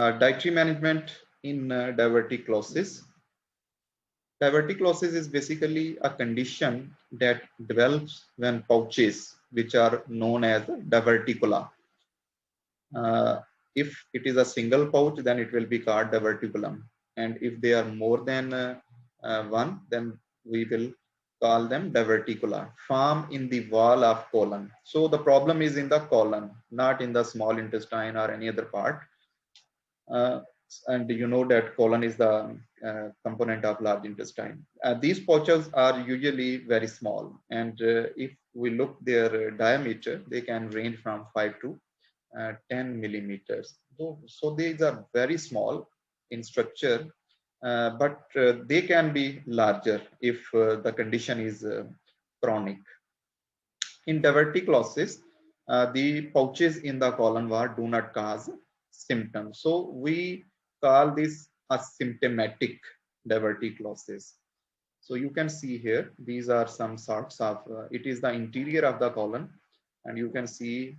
Dietary management in diverticulosis. Diverticulosis is basically a condition that develops when pouches, which are known as diverticula. If it is a single pouch, then it will be called diverticulum. And if they are more than one, then we will call them diverticula, form in the wall of colon. So the problem is in the colon, not in the small intestine or any other part. Uh, and you know that colon is the component of large intestine. These pouches are usually very small, and if we look their diameter, they can range from 5 to 10 millimeters. So these are very small in structure, but they can be larger if the condition is chronic. In diverticulosis, the pouches in the colon wall do not cause symptoms. So we call this asymptomatic diverticulosis. So you can see here, these are some sorts of, it is the interior of the colon, and you can see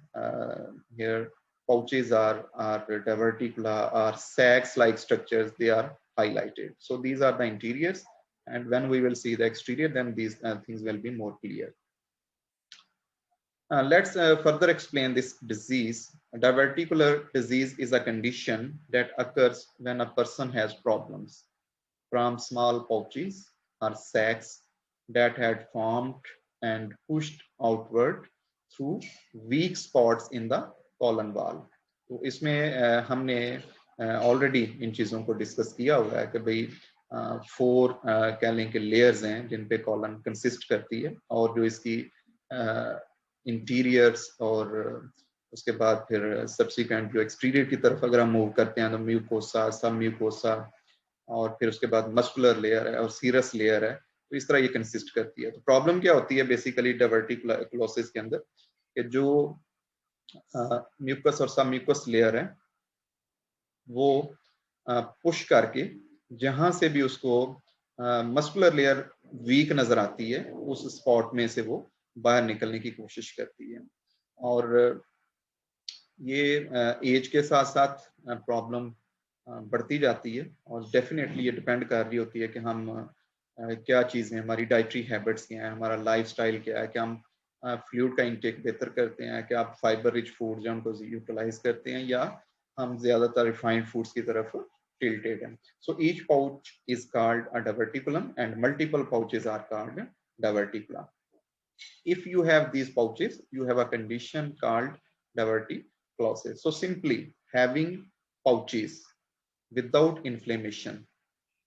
here pouches are diverticula or sacs-like structures, they are highlighted. So these are the interiors, and when we will see the exterior, then these things will be more clear. Let's further explain this disease. Diverticular disease is a condition that occurs when a person has problems from small pouches or sacs that had formed and pushed outward through weak spots in the colon wall. तो इसमें हमने already in चीज़ों को discuss किया हुआ है कि भाई 4 कह लें कि लेयर्स हैं जिन पे कॉलन कंसिस्ट करती है, और जो इसकी इंटीरियर्स और उसके बाद फिर सब्सिक्वेंट जो एक्सटीरियर की तरफ अगर हम मूव करते हैं तो म्यूकोसा, सब म्यूकोसा, और फिर उसके बाद मस्कुलर लेयर है और सीरस लेयर है, तो इस तरह ये कंसिस्ट करती है. तो प्रॉब्लम क्या होती है बेसिकली डायवर्टिकुलोसिस के अंदर कि जो म्यूकस और सब म्यूकस लेयर है वो पुश करके जहां से भी उसको मस्कुलर लेयर वीक नजर आती है उस स्पॉट में से वो बाहर निकलने की कोशिश करती है. और ये एज के साथ साथ प्रॉब्लम बढ़ती जाती है, और डेफिनेटली ये डिपेंड कर रही होती है कि हम क्या चीज़ें, हमारी डाइटरी हैबिट्स क्या हैं, हमारा लाइफस्टाइल क्या है, क्या हम फ्लूइड का इंटेक बेहतर करते हैं, क्या आप फाइबर रिच फूड जो उनको यूटिलाइज करते हैं, या हम ज़्यादातर रिफाइंड फूड्स की तरफ tilted हैं. So each pouch is called a diverticulum and multiple pouches are called diverticula. If you have these pouches, you have a condition called diverticulosis. So simply having pouches without inflammation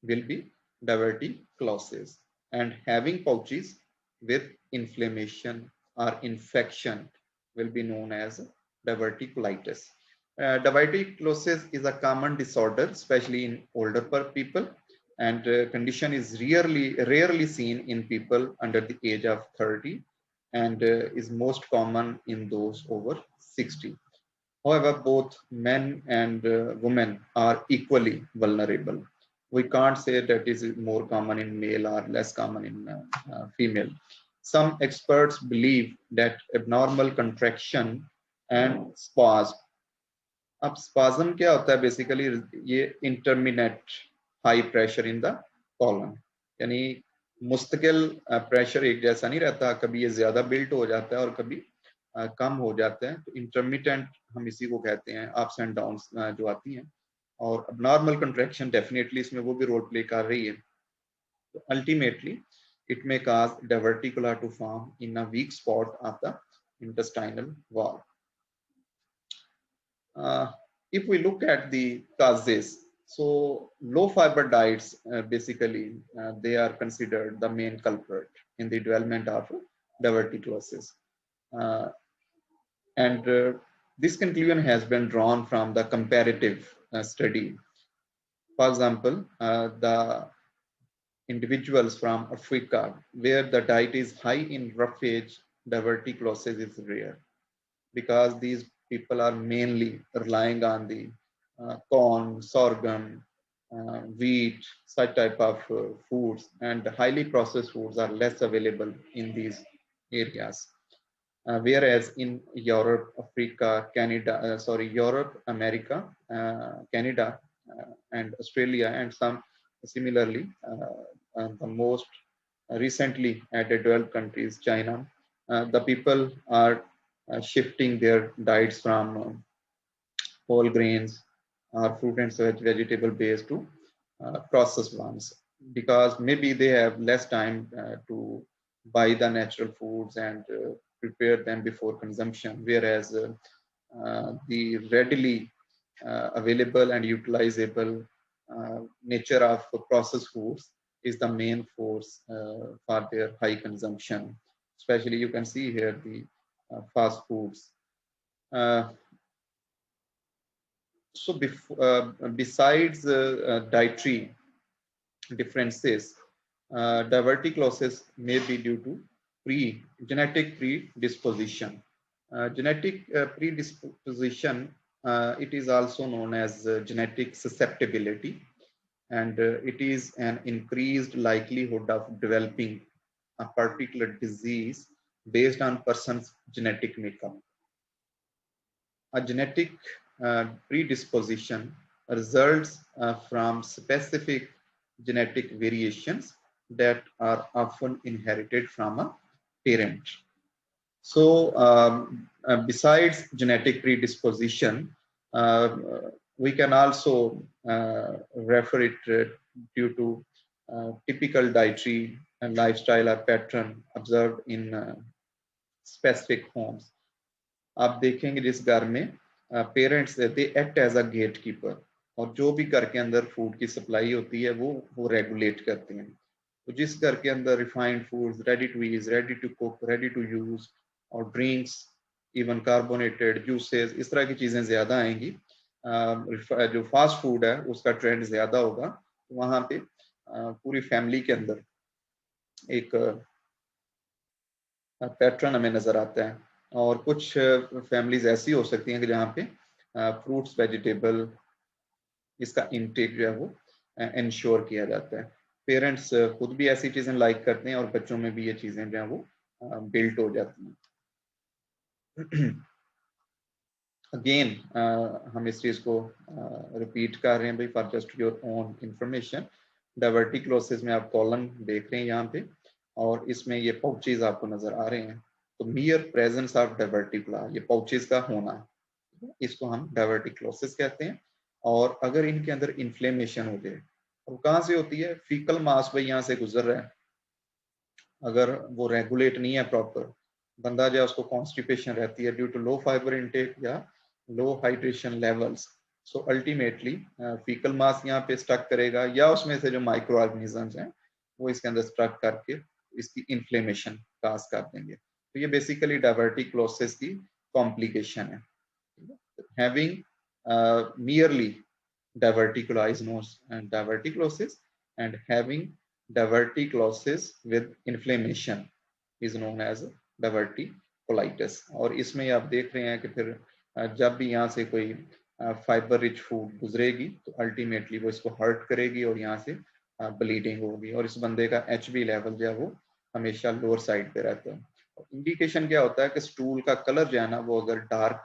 will be diverticulosis, and having pouches with inflammation or infection will be known as diverticulitis. Diverticulosis is a common disorder, especially in older people, and condition is rarely seen in people under the age of 30, and is most common in those over 60. However, both men and women are equally vulnerable. We can't say that is more common in male or less common in female. Some experts believe that abnormal contraction and spasm. अब spasm क्या होता है basically, ये intermittent high pressure in the colon, यानी मुस्तकिल pressure एक जैसा नहीं रहता, कभी ये ज्यादा बिल्ट हो जाता है और कभी कम हो जाते हैं. तो इंटरमिटेंट हम इसी को कहते हैं, अप्स एंड डाउन्स जो आती हैं, और नॉर्मल कंट्रैक्शन डेफिनेटली इसमें वो भी रोल प्ले कर रही है. तो ultimately it may cause diverticula to form in a weak spot of the intestinal wall. If we look at the causes, so low fiber diets basically they are considered the main culprit in the development of diverticulosis. Uh, and this conclusion has been drawn from the comparative study. For example, the individuals from Africa where the diet is high in roughage, diverticulosis is rare, because these people are mainly relying on the corn, sorghum, wheat, such type of foods, and highly processed foods are less available in these areas. whereas in Europe, Africa, Canada, Europe, America, Canada, and Australia, and some similarly, the most recently added developed countries, China, the people are shifting their diets from whole grains or fruit and vegetable based to processed ones, because maybe they have less time to buy the natural foods and prepare them before consumption, whereas the readily available and utilizable nature of processed foods is the main force for their high consumption. Especially you can see here the fast foods. Besides dietary differences, diverticulosis may be due to genetic predisposition. Genetic predisposition, it is also known as genetic susceptibility, and it is an increased likelihood of developing a particular disease based on person's genetic makeup. A genetic predisposition results from specific genetic variations that are often inherited from a parent. So, besides genetic predisposition, we can also refer it due to typical dietary and lifestyle or pattern observed in specific homes. आप देखेंगे जिस घर में parents they act as a gatekeeper, और जो भी घर के अंदर फूड की सप्लाई होती है वो रेगुलेट करते हैं. तो जिस घर के अंदर refined foods, ready to eat, ready to cook, ready to use, और ड्रिंक्स, इवन कार्बोनेटेड जूसेस, इस तरह की चीजें ज्यादा आएंगी, जो फास्ट फूड है उसका ट्रेंड ज्यादा होगा, तो वहां पे पूरी फैमिली के अंदर एक पैटर्न हमें नजर आता है. और कुछ फैमिलीज ऐसी हो सकती हैं कि जहाँ पे फ्रूट्स, वेजिटेबल, इसका इंटेक जो है वो इंश्योर किया जाता है. पेरेंट्स खुद भी ऐसी चीजें लाइक करते हैं और बच्चों में भी ये चीजें जो है वो बिल्ट हो जाती हैं. अगेन हम इस चीज को रिपीट कर रहे हैं भाई, for just your own information. Diverticulosis में आप कॉलन देख रहे हैं यहाँ पे, और इसमें ये पाउचेज आपको नजर आ रहे हैं. तो मियर प्रेजेंस ऑफ डायवर्टिकुला, ये पाउचेज का होना, इसको हम डायवर्टिकुलोसिस कहते हैं. और अगर इनके अंदर इन्फ्लेमेशन हो जाए, और कहाँ से होती है? फीकल मास भाई यहाँ से गुजर रहा है, अगर वो रेगुलेट नहीं है प्रॉपर, बंदा जो है उसको कॉन्स्टिपेशन रहती है due to low fibre intake या low hydration levels. So ultimately faecal mass यहाँ पे स्टक करेगा, या उसमें से जो माइक्रो ऑर्गेनिजम्स हैं वो इसके अंदर स्टक करके इसकी इन्फ्लेमेशन काज कर देंगे. तो ये बेसिकली डायवर्टिकुलोसिस की कॉम्प्लिकेशन है. Having merely diverticula is known as diverticulosis, and having diverticulosis with inflammation is known as diverticulitis. और इसमें आप देख रहे हैं कि फिर जब भी यहाँ से कोई फाइबर रिच फूड गुजरेगी तो अल्टीमेटली वो इसको हर्ट करेगी और यहाँ से ब्लीडिंग होगी, और इस बंदे का HB लेवल जो है वो हमेशा लोअर साइड पे रहता है. इंडिकेशन क्या होता है कि स्टूल का कलर जो है ना वो अगर डार्क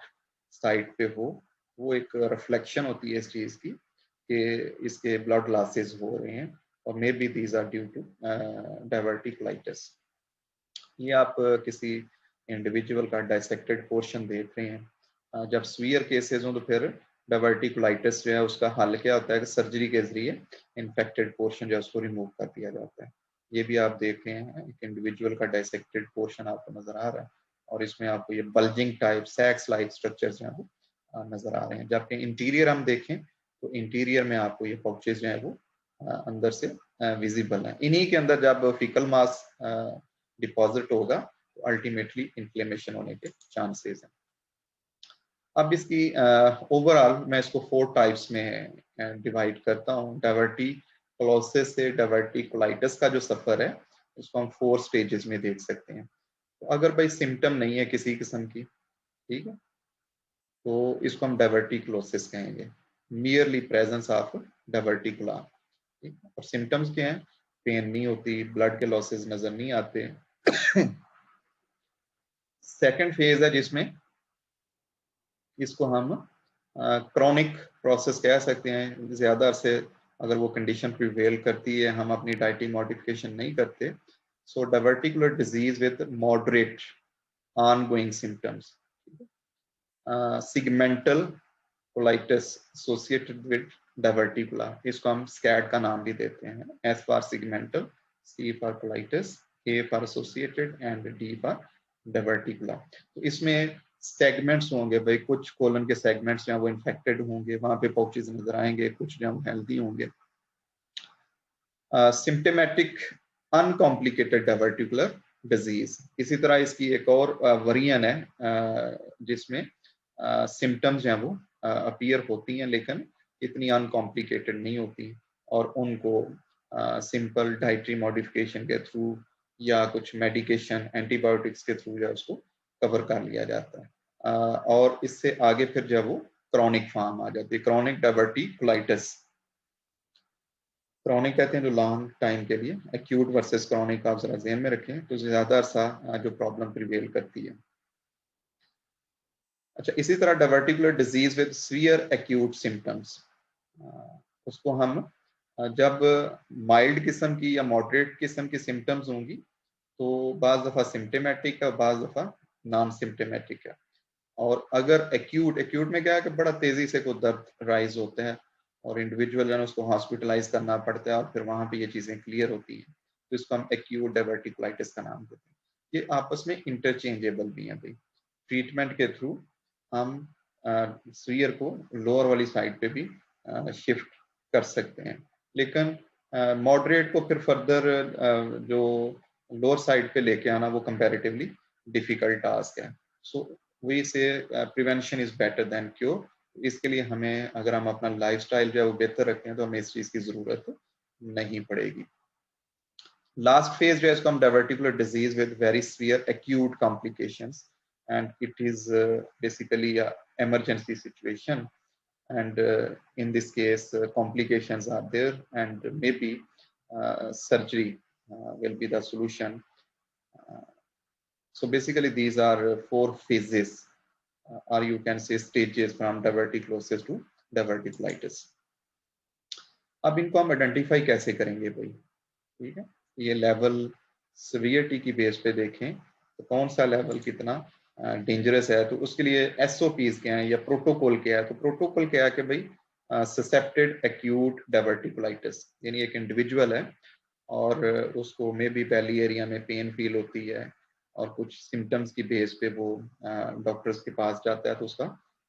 साइड पे हो, वो एक रिफ्लेक्शन होती है इस चीज की कि इसके ब्लड लॉसेस हो रहे हैं, और maybe these are due to diverticulitis. ये आप किसी इंडिविजुअल का डायसेक्टेड पोर्शन देख रहे हैं. जब स्वीयर केसेस हो तो फिर डायवर्टिकुलाइटिस जो है उसका हल क्या होता है कि सर्जरी के जरिए इन्फेक्टेड पोर्शन जो है उसको रिमूव कर दिया जाता है. ये भी आप देख रहे हैं, एक इंडिविजुअल का डायसेक्टेड पोर्शन आपको नजर आ रहा है, और इसमें आपको ये बल्जिंग टाइप सैक्स लाइक स्ट्रक्चर्स जो है नजर आ रहे हैं. जबकि इंटीरियर हम देखें तो इंटीरियर में आपको ये पाउचेस जो है वो अंदर से विजिबल है. इन्हीं के अंदर जब फीकल मास डिपॉजिट होगा तो अल्टीमेटली इन्फ्लेमेशन होने के चांसेस हैं. अब इसकी ओवरऑल मैं इसको 4 टाइप्स में डिवाइड करता हूँ. डायवर्टिकुलोसिस से डायवर्टिकुलाइटिस का जो सफर है उसको हम 4 स्टेजेस में देख सकते हैं. तो अगर भाई सिम्टम नहीं है किसी किस्म की, ठीक है, तो इसको हम डायवर्टिकुलोसिस कहेंगे, मियरली प्रेजेंस ऑफ डायवर्टिकुला. और सिम्टम्स क्या हैं? पेन नहीं होती, ब्लड के लॉसेस नजर नहीं आते, सेकंड फेज है जिसमें इसको हम क्रॉनिक प्रोसेस कह सकते हैं। ज्यादा अरसे अगर वो कंडीशन प्रिवेल करती है, हम अपनी डाइटिंग मॉडिफिकेशन नहीं करते, so diverticular disease with moderate ongoing symptoms, segmental colitis associated with diverticula, इसको हम SCAD का नाम भी देते हैं। S for segmental, C for colitis, A for associated and D for diverticula। तो इसमें सेगमेंट्स होंगे भाई, कुछ कोलन के सेगमेंट्स जहाँ वो इन्फेक्टेड होंगे वहां पे पाउचेस नजर आएंगे, कुछ जहाँ हेल्दी होंगे। सिम्टोमेटिक अनकॉम्प्लिकेटेड डायवर्टिकुलर डिजीज, इसी तरह इसकी एक और वेरिएंट है जिसमें सिम्टम्स हैं वो अपीयर होती हैं लेकिन इतनी अनकॉम्प्लिकेटेड नहीं होती, और उनको सिंपल डाइटरी मॉडिफिकेशन के थ्रू या कुछ मेडिकेशन एंटीबायोटिक्स के थ्रू जो उसको कवर कर लिया जाता है। और इससे आगे फिर जब वो क्रॉनिक फॉर्म आ जाती है, क्रॉनिक डायवर्टिकुलाइटिस। क्रॉनिक कहते हैं जो लॉन्ग टाइम के लिए, एक्यूट वर्सेस क्रॉनिक आप जरा ध्यान में रखें, तो ज्यादा अरसा जो प्रॉब्लम प्रिवेल करती है। अच्छा, इसी तरह diverticular disease with severe acute symptoms, उसको हम जब माइल्ड किस्म की या मॉडरेट किस्म की सिम्टम्स होंगी तो बाज दफा सिम्टोमेटिक है, बाज दफा नॉन सिम्टोमेटिक है। और अगर एक्यूट में क्या है कि बड़ा तेजी से कोई दर्द राइज होते हैं और इंडिविजुअल जो है उसको हॉस्पिटलाइज करना पड़ता है और फिर वहां पे ये चीजें क्लियर होती हैं, तो इसको हम एक्यूट डायवर्टिकुलाइटिस का नाम देते हैं। ये आपस में इंटरचेंजेबल भी है भाई, ट्रीटमेंट के थ्रू हम सीवियर को लोअर वाली साइड पे भी शिफ्ट कर सकते हैं, लेकिन मॉडरेट को फिर फर्दर जो लोअर साइड पे लेके आना वो कंपैरेटिवली डिफिकल्ट टास्क है। सो वी से prevention is better than cure. इसके लिए हमें, अगर हम अपना लाइफस्टाइल जो है वो बेहतर रखते हैं तो हमें इस चीज की जरूरत नहीं पड़ेगी। लास्ट फेज जो है इसको हम diverticular disease with very severe acute complications, and it is basically a emergency situation, and in this case complications are there and maybe surgery will be the solution. So basically these are 4 phases or you can say stages from diverticulosis to diverticulitis. अब इनको हम identify कैसे करेंगे भाई, ठीक है, ये level severity की बेस पे देखें तो कौन सा लेवल कितना डेंजरस है, तो उसके लिए एसओपीज क्या है या प्रोटोकॉल क्या है। तो प्रोटोकॉल क्या है कि भाई ससेप्टेड एक्यूट डायवर्टिकुलाइटिस, यानी एक इंडिविजुअल है और उसको मे बी बेली एरिया में पेन फील होती है और कुछ सिम्टम्स की बेस पे वो डॉक्टर्स के पास जाता है, तो उसका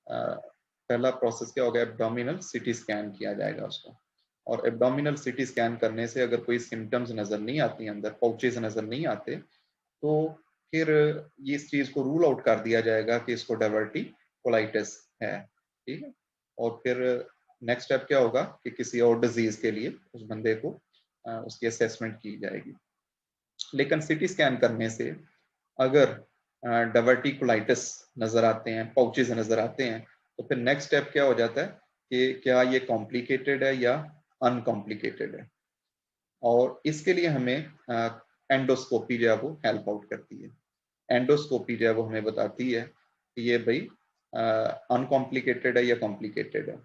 पहला प्रोसेस क्या होगा, एब्डोमिनल सिटी स्कैन किया जाएगा उसको। और एब्डोमिनल सिटी स्कैन करने से अगर कोई सिम्टम्स नजर नहीं आती, अंदर पाउचेस नजर नहीं आते, तो फिर ये इस चीज को रूल आउट कर दिया जाएगा कि इसको डायवर्टिकुलाइटिस है, ठीक है। और फिर नेक्स्ट स्टेप क्या होगा कि किसी और डिजीज के लिए उस बंदे को उसकी असेसमेंट की जाएगी। लेकिन सिटी स्कैन करने से अगर डायवर्टिकुलाइटिस नजर आते हैं, पाउचेस नजर आते हैं, तो फिर नेक्स्ट स्टेप क्या हो जाता है कि क्या ये कॉम्प्लिकेटेड है या अनकॉम्प्लिकेटेड है। और इसके लिए हमें एंडोस्कोपी जो है वो हेल्प आउट करती है। एंडोस्कोपी जो है वो हमें बताती है कि ये भाई अनकॉम्प्लिकेटेड है या कॉम्प्लिकेटेड है।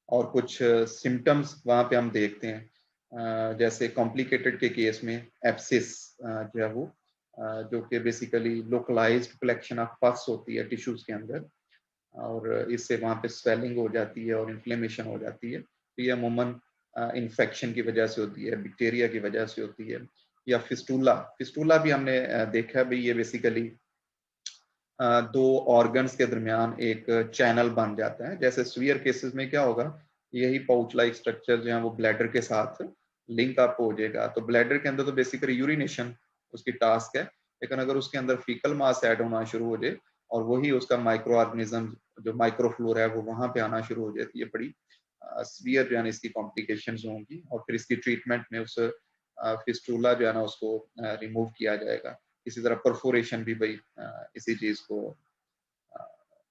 और कुछ सिम्टम्स वहां पे हम देखते हैं, जैसे कॉम्प्लिकेटेड के केस में एप्सिस जो है वो जो कि बेसिकली लोकलाइज्ड कलेक्शन ऑफ पस होती है टिश्यूज के अंदर, और इससे वहां पे स्वेलिंग हो जाती है और इन्फ्लेमेशन हो जाती है। तो ये अमूमन इन्फेक्शन की वजह से होती है, बैक्टीरिया की वजह से होती है। या फिस्टूला भी हमने देखा है भाई, ये बेसिकली 2 ऑर्गन्स के दरमियान एक चैनल बन जाता है। जैसे सीवियर केसेस में क्या होगा, यही पाउच लाइक स्ट्रक्चर जो है वो ब्लैडर के साथ लिंक अप हो जाएगा। तो ब्लैडर के अंदर तो बेसिकली यूरिनेशन उसकी टास्क है, लेकिन अगर उसके अंदर फीकल मास ऐड होना शुरू हो जाए और वही उसका माइक्रो ऑर्गेनिज्म जो माइक्रोफ्लोरा है वो वहां पे आना शुरू हो जाती है, बड़ी सीवियर जो है इसकी कॉम्प्लिकेशंस होंगी। और फिर इसकी ट्रीटमेंट में उस फिस्टूला जो है ना उसको रिमूव किया जाएगा। इसी तरह परफोरेशन भी भाई इसी चीज को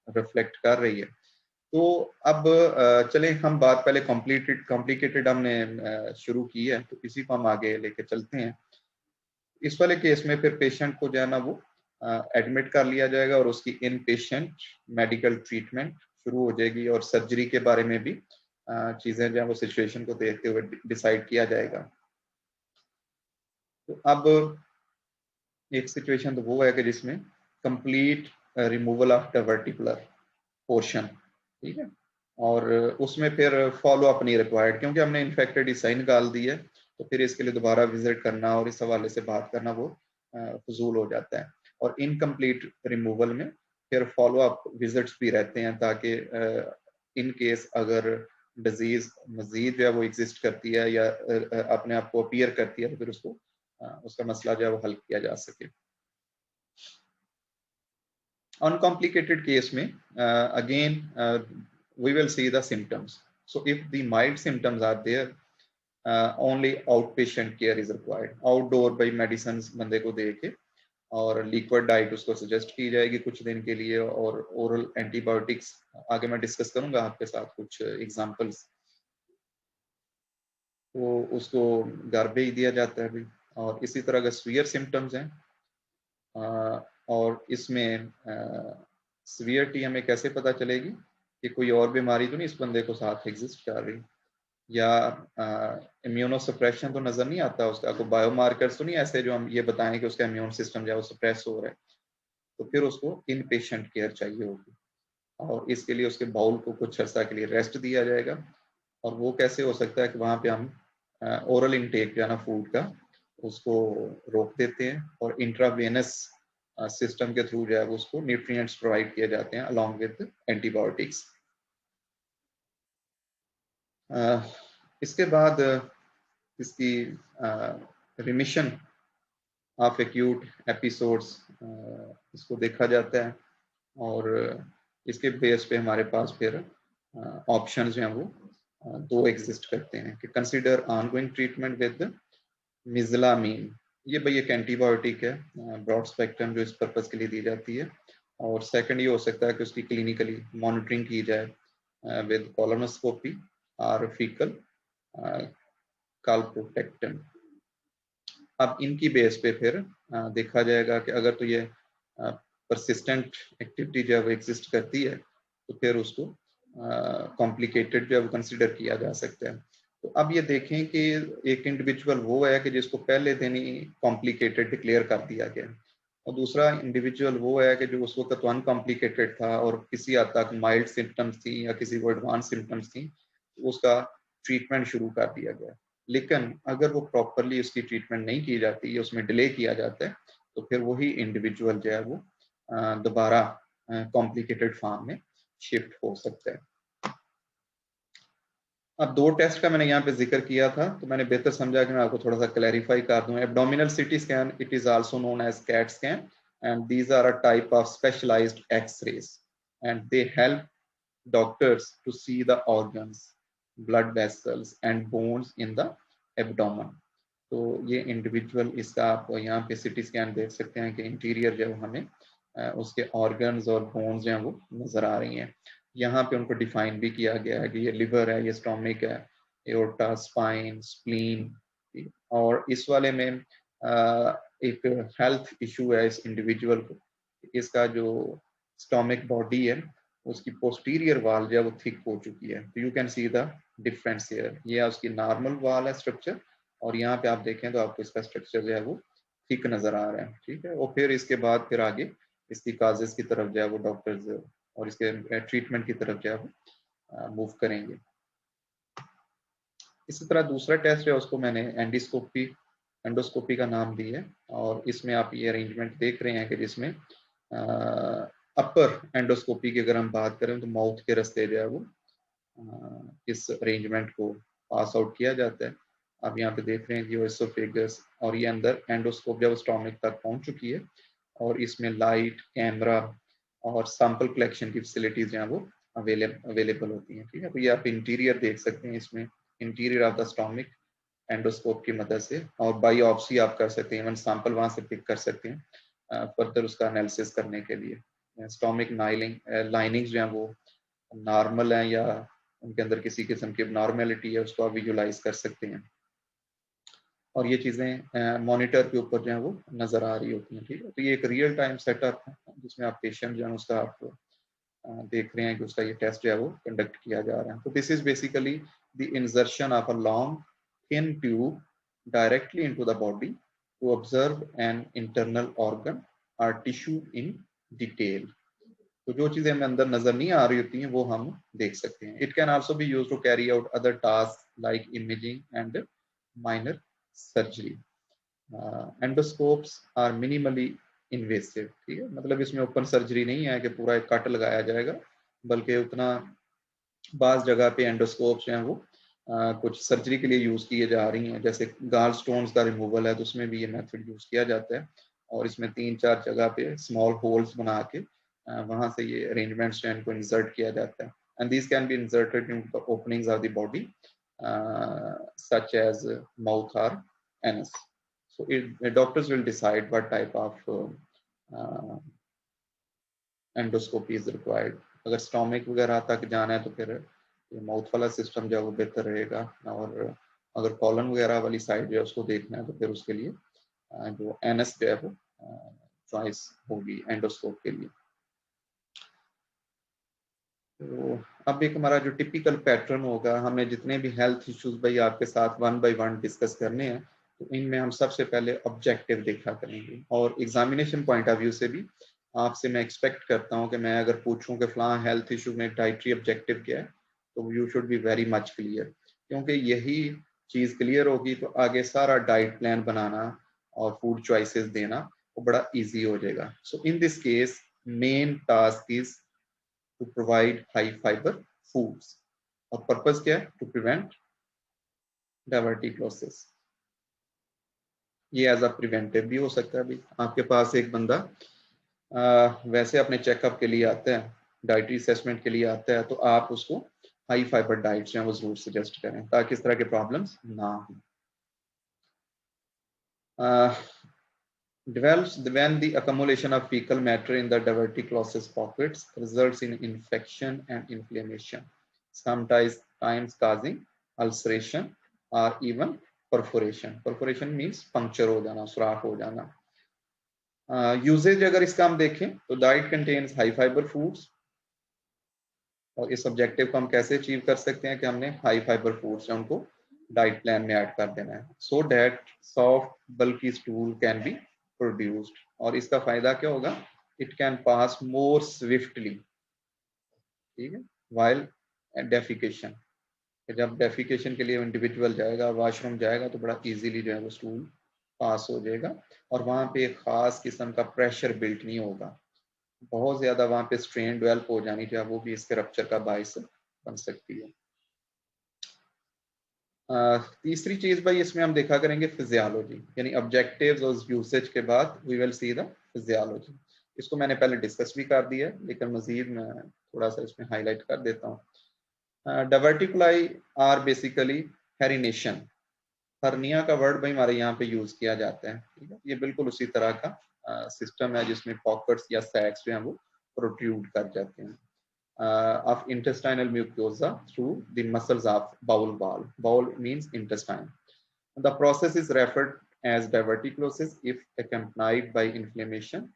रिफ्लेक्ट कर रही है। तो अब चले हम बात पहले कॉम्प्लिकेटेड हमने शुरू की है, तो इसी को हम आगे लेके चलते हैं। इस वाले केस में फिर पेशेंट को जो है ना वो एडमिट कर लिया जाएगा और उसकी इन पेशेंट मेडिकल ट्रीटमेंट शुरू हो जाएगी और सर्जरी के बारे में भी चीज़ें जो है वो सिचुएशन को देखते हुए डिसाइड किया जाएगा। तो अब एक सिचुएशन तो वो है कि जिसमें complete removal of diverticular portion, ठीक है, और उसमें फिर फॉलो अप नहीं रिक्वायर्ड क्योंकि हमने इन्फेक्टेड हिस्सा निकाल दी है, तो फिर इसके लिए दोबारा विजिट करना और इस हवाले से बात करना वो फजूल हो जाता है। और इनकम्प्लीट रिमूवल में फिर फॉलो अप विजिट्स भी रहते हैं ताकि इन केस अगर डिजीज मजीद जो है वो एग्जिस्ट करती है या अपने आप को अपीयर करती है तो फिर उसको उसका मसला जो है वो हल किया जा सके। Uncomplicated case में again we will see the symptoms. So if the mild symptoms are there, only outpatient care is required. Outdoor by medicines बंदे को दे के और लिक्विड डाइट उसको सजेस्ट की जाएगी कुछ दिन के लिए और ओरल एंटीबायोटिक्स आगे मैं डिस्कस करूंगा आपके साथ कुछ एग्जांपल्स, तो उसको घर भेज दिया जाता है भी। और इसी तरह अगर सीवियर सिम्टम्स हैं और इसमें सीवियरिटी हमें कैसे पता चलेगी कि कोई और बीमारी तो नहीं इस बंदे को साथ एग्जिस्ट कर रही, या इम्यूनो सप्रेशन तो नजर नहीं आता उसका, कोई बायोमार्कर्स तो नहीं ऐसे जो हम ये बताएं कि उसका इम्यून सिस्टम जो है वो सप्रेस हो रहा है, तो फिर उसको इन पेशेंट केयर चाहिए होगी और इसके लिए उसके बाउल को कुछ अर्सा के लिए रेस्ट दिया जाएगा। और वो कैसे हो सकता है कि वहाँ पे हम ओरल इनटेक जो है ना फूड का उसको रोक देते हैं और इंट्रावेनस सिस्टम के थ्रू जो है उसको न्यूट्रिएंट्स प्रोवाइड किए जाते हैं अलॉन्ग विद एंटीबायोटिक्स। इसके बाद इसकी रिमिशन ऑफ एक्यूट एपिसोड्स इसको देखा जाता है और इसके बेस पे हमारे पास फिर ऑप्शन जो हैं वो दो एग्जिस्ट करते हैं कि कंसीडर ऑनगोइंग ट्रीटमेंट विद मिज़लामीन। ये भाई एक एंटीबायोटिक है ब्रॉड स्पेक्ट्रम जो इस पर्पज के लिए दी जाती है। और सेकंड ये हो सकता है कि उसकी क्लिनिकली मॉनिटरिंग की जाए विद कोलोनोस्कोपी और फीकल काल्प्रोटेक्टन। अब इनकी बेस पे फिर देखा जाएगा कि अगर तो ये परसिस्टेंट एक्टिविटी जो है वो एग्जिस्ट करती है तो फिर उसको कॉम्प्लिकेटेड जो है वो कंसिडर किया जा सकता है। तो अब ये देखें कि एक इंडिविजुअल वो है कि जिसको पहले दिन ही कॉम्प्लिकेटेड डिक्लेयर कर दिया गया और दूसरा इंडिविजुअल वो है कि जो उस वक्त अनकॉम्प्लिकेटेड था और किसी हद तक माइल्ड सिम्टम्स थी या किसी को एडवांस सिम्टम्स थी, तो उसका ट्रीटमेंट शुरू कर दिया गया। लेकिन अगर वो प्रॉपरली उसकी ट्रीटमेंट नहीं की जाती, उसमें डिले किया जाता है, तो फिर वही इंडिविजुअल जो है वो दोबारा कॉम्प्लिकेटेड फॉर्म में शिफ्ट हो सकता है। अब दो टेस्ट का मैंने यहाँ पे जिक्र किया था तो मैंने बेहतर समझा कि मैं आपको थोड़ा सा क्लैरिफाई कर दूं। Abdominal CT scan, it is also known as CAT scan and these are a type of specialised X-rays and they help doctors to see the organs, blood vessels and bones in the abdomen। तो ये individual इसका आप यहाँ पे CT scan देख सकते हैं कि इंटीरियर जो हमें उसके ऑर्गन्स और बोन्स जो हैं वो नजर आ रही हैं। यहाँ पे उनको डिफाइन भी किया गया है कि ये लिवर है, ये स्टोमिक है, एओर्टा, स्पाइन, स्प्लीन। और इस वाले में एक हेल्थ इशू है इस इंडिविजुअल को, इसका जो स्टोमिक बॉडी है उसकी पोस्टीरियर वाल जो है वो थिक हो चुकी है। तो you can see the difference here. ये उसकी नॉर्मल वाल है स्ट्रक्चर और यहाँ पे आप देखें तो आपको इसका स्ट्रक्चर जो है वो थिक नजर आ रहा है, ठीक है। और फिर इसके बाद फिर आगे इसकी काजेस की तरफ जो है वो डॉक्टर्स और इसके ट्रीटमेंट की तरफ जो है वो मूव करेंगे। इसी तरह दूसरा टेस्ट है उसको मैंने एंडोस्कोपी का नाम दिया है और इसमें आप ये अरेंजमेंट देख रहे हैं कि जिसमें अपर एंडोस्कोपी की अगर हम बात करें तो माउथ के रास्ते जो है वो इस अरेंजमेंट को पास आउट किया जाता है। आप यहाँ पे देख रहे हैं कि एसोफेगस और ये अंदर एंडोस्कोप जब स्टोमिक तक पहुंच चुकी है और इसमें लाइट, कैमरा और सैंपल कलेक्शन की फैसिलिटीज जो है वो अवेलेबल होती हैं, ठीक है। तो ये आप इंटीरियर देख सकते हैं, इसमें interior of the stomach endoscope की मदद से और बायोप्सी आप कर सकते हैं, इवन सैंपल वहां से पिक कर सकते हैं फर्दर उसका एनालिसिस करने के लिए। स्टोमिक लाइनिंग्स जो हैं वो नॉर्मल हैं या उनके अंदर किसी किस्म की नॉर्मेलिटी है उसको आप विजुलाइज कर सकते हैं। और ये चीज़ें मॉनिटर के ऊपर जो है वो नज़र आ रही होती हैं। ठीक है, तो ये एक रियल टाइम सेटअप है जिसमें आप पेशेंट जो है उसका आप देख रहे हैं कि उसका ये टेस्ट जो है वो कंडक्ट किया जा रहा है। तो this is basically the insertion of a long thin tube directly into the body to observe an internal organ और टिश्यू इन डिटेल। तो जो चीजें हमें अंदर नजर नहीं आ रही होती हैं वो हम देख सकते हैं। It can also be used to carry out other task like imaging and minor surgery. Endoscopes are minimally invasive. ठीक है, मतलब इसमें ओपन सर्जरी नहीं है कि पूरा एक कट लगाया जाएगा, बल्कि उतना बाज जगह पे एंडोस्कोप्स हैं वो कुछ सर्जरी के लिए यूज किए जा रही हैं। जैसे गाल स्टोन्स का रिमूवल है तो उसमें भी ये मेथड यूज किया जाता है, और इसमें 3-4 जगह पे स्मॉल होल्स बना के वहां से ये अरेंजमेंट्स हैं इनको इंसर्ट किया जाता है। And this can be inserted in the openings of the body such as mouth और anus. So doctors will decide what type of endoscopy is required. अगर स्टोमिक वगैरह तक जाना है तो फिर माउथ वाला सिस्टम जो है वो बेहतर रहेगा, और अगर कॉलन वगैरह वाली साइड जो है उसको देखना है तो फिर उसके लिए जो एनएस जो है वो चॉइस होगी एंडोस्कोप के लिए। तो अब एक हमारा जो टिपिकल पैटर्न होगा, हमें जितने भी हेल्थ इश्यूज भाई आपके साथ 1 बाय 1 डिस्कस करने हैं, तो इनमें हम सबसे पहले ऑब्जेक्टिव देखा करेंगे। और एग्जामिनेशन पॉइंट ऑफ व्यू से भी आपसे मैं एक्सपेक्ट करता हूं कि मैं अगर पूछूं कि फलां हेल्थ इशू में डाइटरी ऑब्जेक्टिव क्या है, तो you should be very much clear, क्योंकि यही चीज़ क्लियर होगी तो आगे सारा डाइट प्लान बनाना और फूड चॉइसेस देना वो बड़ा ईजी हो जाएगा। So in this case main task is to provide high fiber foods, और पर्पस क्या है? To prevent diverticulosis. ये एज अ प्रिवेंटिव भी हो सकता है। अभी आपके पास एक बंदा वैसे अपने चेकअप के लिए आता है, डाइटरी असेसमेंट के लिए आता है, तो आप उसको हाई फाइबर डाइट जो है वो जरूर सजेस्ट करें ताकि इस तरह के प्रॉब्लम्स ना हो। Develops when the accumulation of fecal matter in the diverticulosis pockets results in infection and inflammation, sometimes causing ulceration or even perforation. Perforation means puncture हो जाना, सुराख हो जाना। यूजेज अगर इसका हम देखें तो diet contains high fibre foods, और इस ऑब्जेक्टिव को हम कैसे अचीव कर सकते हैं कि हमने हाई फाइबर फूड्स जो उनको डाइट प्लान में ऐड कर देना है, so that soft bulky stool can be produced. और इसका फायदा क्या होगा? It can pass more swiftly, ठीक है, वाइल डेफिकेशन। जब डेफिकेशन के लिए इंडिविजुअल जाएगा, वॉशरूम जाएगा, तो बड़ा इजीली जो है वो स्टूल पास हो जाएगा, और वहां पे एक खास किस्म का प्रेशर बिल्ट नहीं होगा। बहुत ज्यादा वहां पे स्ट्रेन डेवलप हो जानी चाहिए, वो भी इसके रप्चर का बायस बन सकती है। तीसरी चीज भाई इसमें हम देखा करेंगे फिजियोलॉजी, यानी ऑब्जेक्टिव्स और यूसेज के बाद we will see the physiology. इसको मैंने पहले डिस्कस भी कर दिया है, लेकिन मजीद मैं थोड़ा सा इसमें हाईलाइट कर देता हूँ। डाइवर्टिकुलाई आर बेसिकली हेरिनेशन। हर्निया का वर्ड भाई हमारे यहाँ पे यूज किया जाता है, ठीक है। ये बिल्कुल उसी तरह का सिस्टम है जिसमें पॉकेट्स या सैक्स जो है वो प्रोट्रूड कर जाते हैं of intestinal mucosa through the muscles of bowel wall. Bowel means intestine. The process is referred as diverticulosis if accompanied by inflammation.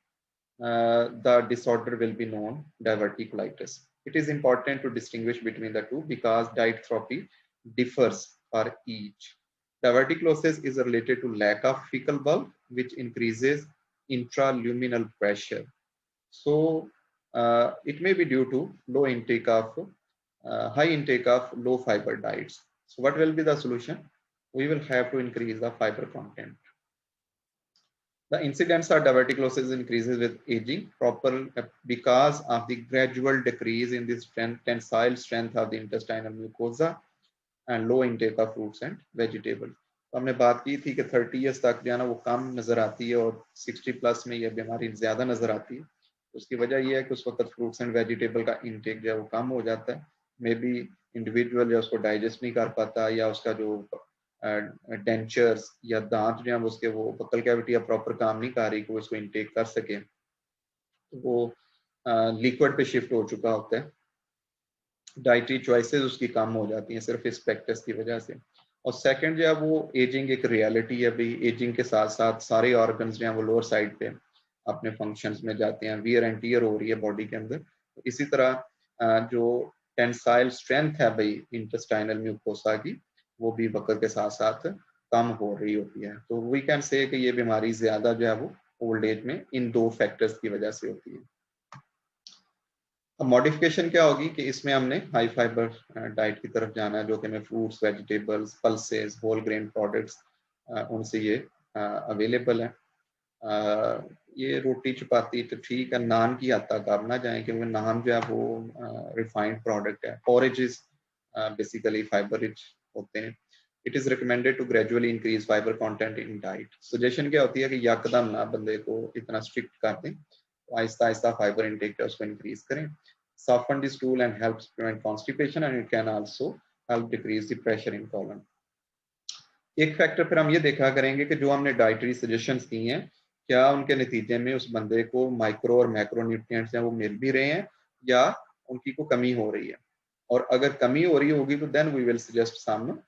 The disorder will be known diverticulitis. It is important to distinguish between the two because dietrophy differs for each. Diverticulosis is related to lack of fecal bulk, which increases intraluminal pressure. So it may be due to low intake of high intake of low fiber diets. So what will be the solution? We will have to increase the fiber content. The incidence of diverticulosis increases with aging proper because of the gradual decrease in the tensile strength of the intestinal mucosa and low intake of fruits and vegetables. तो हमने बात की थी कि 30 years तक जो है ना वो कम नजर आती है, और 60 प्लस में ये बीमारी ज्यादा नजर आती है। उसकी वजह यह है कि उस वक्त फ्रूट्स एंड वेजिटेबल का इंटेक जो है वो कम हो जाता है। मे बी इंडिविजुअल जो उसको डाइजेस्ट नहीं कर पाता, या उसका जो डेंचर्स या दांत जो है उसके वो बकल कैविटी या प्रॉपर काम नहीं कर रही कि वो इसको इंटेक कर सके, तो वो लिक्विड पे शिफ्ट हो चुका होता है। डाइटरी चॉइसेस उसकी कम हो जाती हैं सिर्फ इस प्रैक्टिस की वजह से। और सेकंड जो है वो एजिंग एक रियलिटी है भाई, एजिंग के साथ साथ सारे ऑर्गन्स जो हैं वो लोअर साइड पे अपने फंक्शंस में जाते हैं, वियर एंड टियर हो रही है बॉडी के अंदर। इसी तरह जो टेंसाइल स्ट्रेंथ है भाई इंटेस्टाइनल म्यूकोसा की, वो भी वक्त के साथ साथ कम हो रही होती है। तो वी कैन से कि ये बीमारी ज्यादा जो है वो ओल्ड एज में इन 2 फैक्टर्स की वजह से होती है। अब मॉडिफिकेशन क्या होगी कि इसमें हमने हाई फाइबर डाइट की तरफ जाना है, जो कि हमें fruits, vegetables, pulses, whole grain products उनसे ये अवेलेबल है। ये रोटी चपाती तो ठीक है, नान की हद तक आप ना जाएं, क्योंकि नान जो है वो रिफाइंड प्रोडक्ट है। पोरेजेस बेसिकली फाइबर रिच होते हैं। It is recommended to gradually increase fibre content in diet. Suggestion क्या होती है कि यकदम ना बंदे को इतना स्ट्रिक्ट कर दें, तो आहिस्ता आहिस्ता फाइबर इंटेक है उसको इंक्रीज करें। Soften the stool and helps prevent constipation, and it can also help decrease the pressure in colon. एक फैक्टर फिर हम ये देखा करेंगे कि जो हमने डाइटरी सजेशंस दी हैं, क्या उनके नतीजे में उस बंदे को माइक्रो और मैक्रो न्यूट्रिएंट्स हैं वो मिल भी रहे हैं या उनकी को कमी हो रही है। और अगर कमी हो रही होगी तो then we will suggest some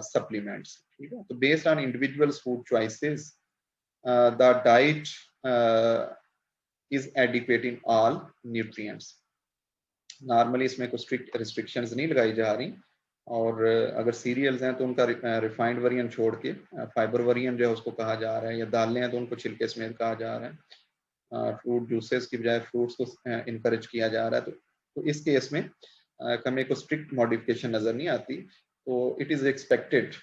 supplements. ठीक है, तो based on individuals food choices the diet is adequate in all nutrients. Normally इसमें कुछ स्ट्रिक्ट रिस्ट्रिक्शंस नहीं लगाई जा रही। और अगर सीरियल्स हैं तो उनका रिफाइंड वेरिएंट छोड़ के फाइबर वेरिएंट जो है उसको कहा जा रहा है, या दालें हैं तो उनको छिलके समेत कहा जा रहा है। फ्रूट जूसेस की बजाय फ्रूट्स को इनकरेज किया जा रहा है। तो इस केस में हमें को स्ट्रिक्ट मॉडिफिकेशन नजर नहीं आती। तो it is expected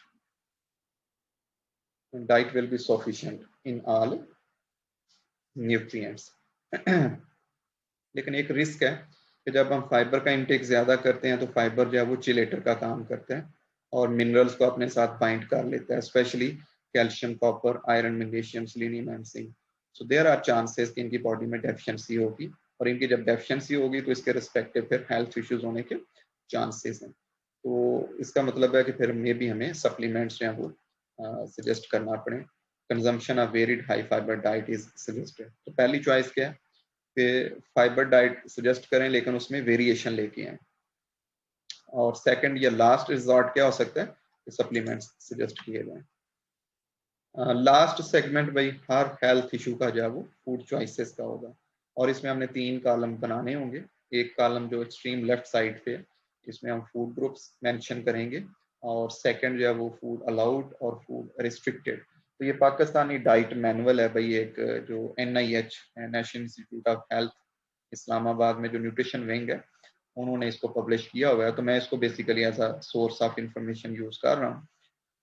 diet will be sufficient in all nutrients. लेकिन एक रिस्क है कि जब हम फाइबर का इंटेक ज्यादा करते हैं तो फाइबर जो है वो चिलेटर का काम करता है और मिनरल्स को अपने साथ बाइंड कर लेता है, specially calcium, copper, iron, magnesium, selenium and zinc. So there are chances कि इनकी बॉडी में डेफिशिएंसी होगी, और इनकी जब डेफिशिएंसी होगी तो इसके रिस्पेक्टिव फिर हेल्थ इश्यूज होने के चांसेस हैं। तो इसका मतलब है कि फिर मे भी हमें सप्लीमेंट्स जो हैं वो सजेस्ट करना पड़े। Consumption of varied high fibre diet is suggested. तो पहली चॉइस क्या है कि फाइबर डाइट सजेस्ट करें, लेकिन उसमें वेरिएशन लेके आए। और सेकंड या लास्ट रिजॉर्ट क्या हो सकता है कि सप्लीमेंट्स सजेस्ट किए जाएं। लास्ट सेगमेंट भाई हर हेल्थ इशू का जो है वो फूड चॉइसेस का होगा, और इसमें हमने 3 कॉलम बनाने होंगे। एक कॉलम जो एक्सट्रीम लेफ्ट साइड पे, इसमें हम फूड ग्रुप्स मेंशन करेंगे, और सेकंड जो है वो फूड अलाउड और फूड रिस्ट्रिक्टेड। तो ये पाकिस्तानी डाइट मैनुअल है भाई, एक जो NIH national institute of health Islamabad में जो न्यूट्रिशन विंग है उन्होंने इसको पब्लिश किया हुआ है। तो मैं इसको basically as a source of information use कर रहा हूँ।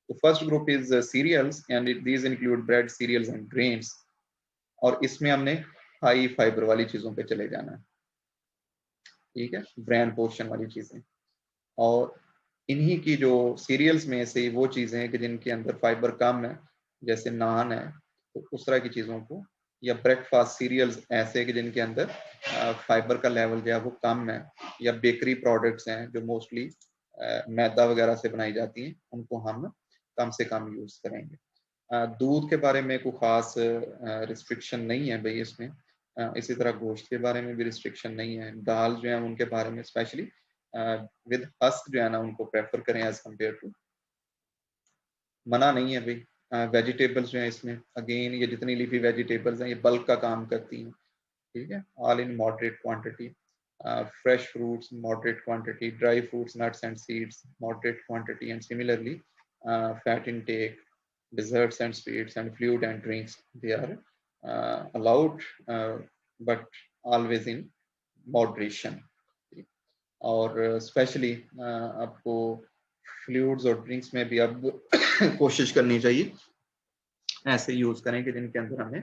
तो first group is cereals and these include bread, cereals and grains. और इसमें हमने हाई फाइबर वाली चीजों पे चले जाना है, ठीक है, ब्रांड पोर्शन वाली चीजें। और इन्हीं की जो सीरियल्स में से वो चीजें हैं कि जिनके अंदर फाइबर कम है, जैसे नान है, तो उस तरह की चीजों को, या ब्रेकफास्ट सीरियल्स ऐसे कि जिनके अंदर फाइबर का लेवल जो है वो कम है, या बेकरी प्रोडक्ट्स हैं जो मोस्टली मैदा वगैरह से बनाई जाती हैं, उनको हम कम से कम यूज करेंगे। दूध के बारे में कोई खास रिस्ट्रिक्शन नहीं है भाई इसमें। इसी तरह गोश्त के बारे में भी रिस्ट्रिक्शन नहीं है। दाल जो है उनके बारे में स्पेशली विद हस्क जो है ना उनको प्रेफर करें एज कम्पेयर टू। मना नहीं है भाई। वेजिटेबल्स जो है इसमें अगेन ये जितनी लीफी वेजिटेबल्स हैं ये बल्क का काम करती हैं, ठीक है, all in moderate quantity. Fresh fruits moderate quantity, dry fruits, nuts and seeds moderate quantity, and similarly fat intake, desserts and sweets and fluid and drinks, they are allowed, but always in moderation. और specially आपको fluids और drinks में भी अब कोशिश करनी चाहिए ऐसे यूज करें कि जिनके अंदर हमें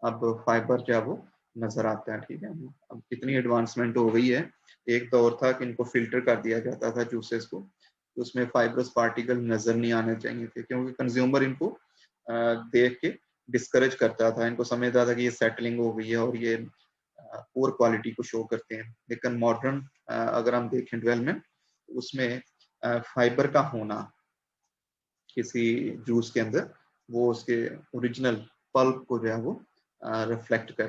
अब फाइबर जो है वो नजर आता है, ठीक है। अब कितनी एडवांसमेंट हो गई है। एक दौर था कि इनको फिल्टर कर दिया जाता था जूसेस को, तो उसमें फाइबरस पार्टिकल नजर नहीं आने चाहिए थे, क्योंकि कंज्यूमर इनको देख के डिस्करेज करता था, इनको समझता था कि ये सेटलिंग हो गई है और ये पुअर क्वालिटी को शो करते हैं। लेकिन मॉडर्न अगर हम देखें डेवलपमेंट, उसमें फाइबर का होना किसी जूस के अंदर वो उसके ओरिजिनल पल्प को जो है वो रिफ्लेक्ट कर